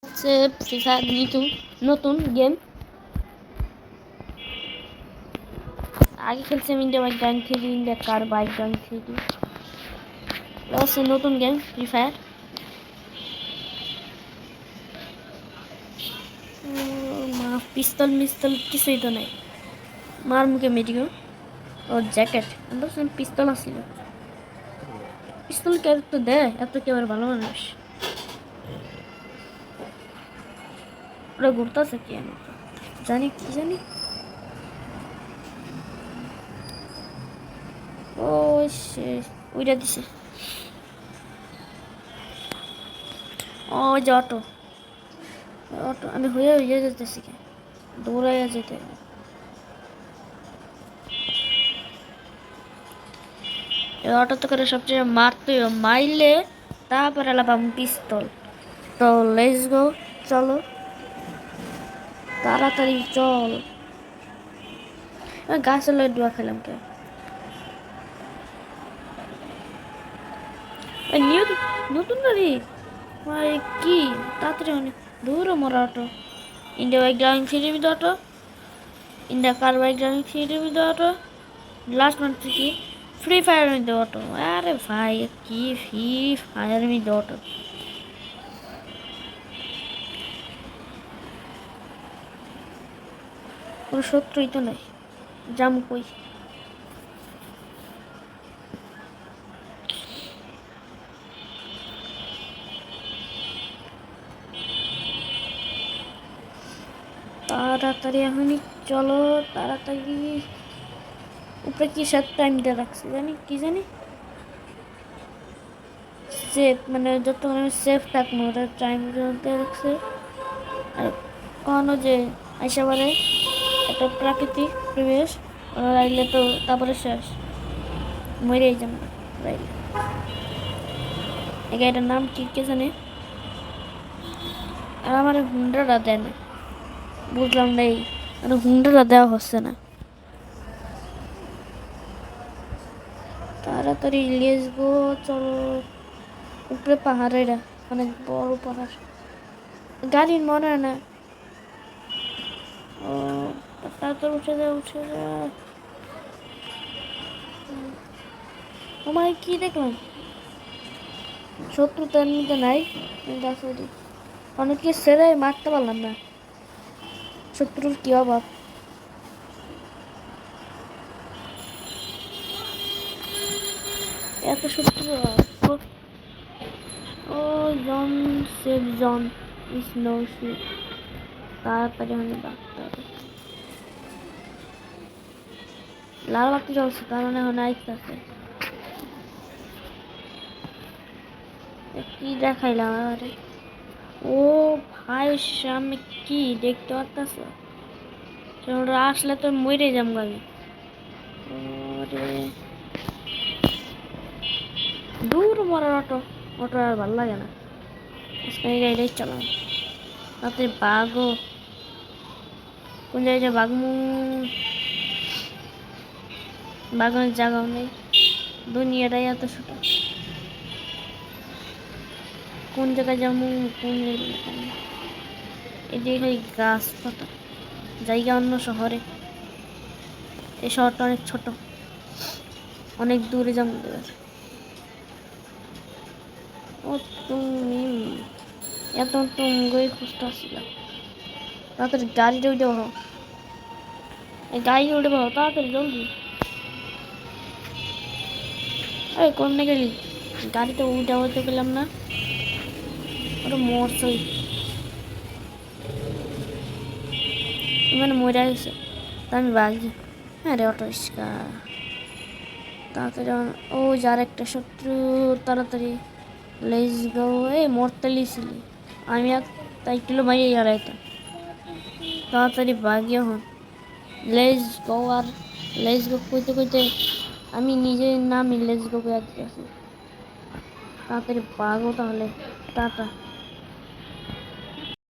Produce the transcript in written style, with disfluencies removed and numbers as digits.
হচ্ছে free fire নতুন game. আগে খেলছিলাম India bike gang three, India car bike gang three. হচ্ছে নতুন গেম ফ্রি ফায়ার। পিস্তল মিস্তল কিছুই তো নাই, মার মুখে মেডিও ও জ্যাকেট। আমরা পিস্তল আসছিল, পিস্তল কে তো দেয় এত কেবার ভালো মানুষ। ওরা ঘুরতেছে কি আমি জানি, কি জানি। ও ওইটা দিছে। ও যে অটো অটো আমি হয়ে যেতেছি, দৌড়াইয়া যেতে। অটোতে করে সবচেয়ে মারতে মাইলে তারপরে এলাম পিস্তল। তো লেটস গো, চলো তাড়াতাড়ি চল। গাছের লয়ে ডুয়া খেলাম কে নতুন গাড়ি ভাই কি তাড়াতাড়ি অনেক দূর। মোর অটো ইন্ডিয়া বাইক ড্রাইভিং ফিরে auto, India car bike driving ফিরে অটো, লাস্ট মান কি ফ্রি ফায়ার মধ্যে অটো। আরে ভাই কি ফ্রি ফায়ার মধ্যে অটো, কোনো শত্রুই তো নাই। জাম কই তাড়াতাড়ি এখনই চলো তাড়াতাড়ি। উপরে কি সাত টাইম দিয়ে রাখছে জানি, কি জানি সেফ, মানে যতক্ষণ আমি সেফ থাকবো ওটা টাইম দিয়ে রাখছে। আর কখনো যে আইসা পারে একটা প্রাকৃতিক পরিবেশ, ওরা রাইলে তো তারপরে শেষ, মরেই যাবো রাইলে। এই গাড়িটার নাম কি কে জানে। আর আমার হুন্ডাটা দেয় না, বুঝলাম না এই হুন্ডাটা দেওয়া হচ্ছে না। তাড়াতাড়ি লেস গো চলো। উপরে পাহাড়, এরা অনেক বড় পাহাড়, গাড়ির মনে হয় না। ও তাড়াতাড়ি উঠে যা উঠে যা। ও মাই কি দেখলাম, শত্রু তো এমনিতে নাই, অনেককে সেরে মারতে পারলাম না। শত্রুর কি অভাব। এত শত্রু। ও John save John is no shit. তাড়াতাড়ি আমি ডাকতে হবে। লাল বাতি জ্বলছে, তার মানে এখন আইতেছে। কি দেখাইলাম আরে। ও ভাই সামনে কি দেখতে পারতাছ, ওরা আসলে তো মরে যাম আমি। দূর মরার অটো, অটো আর ভালো লাগে না, এই গাড়িটাই চালাম। তাতে বাঘও কোন জায়গায় বাঘমু, বাঘের জায়গাও নেই, দুনিয়াটাই এত ছোট। কোন জায়গায় যাবো, কোন জায়গায় এদিকে খালি গাছপাতা, জায়গা অন্য শহরে। এই শহরটা অনেক ছোট, অনেক দূরে যাবো। ও তুমি এত তুমি খুঁজতে আসছিলাম। তাড়াতাড়ি গাড়িটা উঠে বলো, গাড়ি উঠে বলো তাড়াতাড়ি জলদি। আরে কোন গেলি, গাড়িতে উঠে হতে পেলাম না। ওটা মরছই মানে মরে গেছে, তা আমি বাগি। হ্যাঁ রে অটো রিক্সা তাড়াতাড়ি। ও যার একটা শত্রু, তাড়াতাড়ি লেজ গো। এই মরতে লিছিলি আমি আর তাই কিলো মারিয়ে হারাইতাম। তাড়াতাড়ি বাগিয়ে হন লেজ গো। আর লেজ গো কইতে কইতে আমি নিজে নামই লেজ গো করে দিতেছি। তাড়াতাড়ি বাগো তাহলে, টাটা।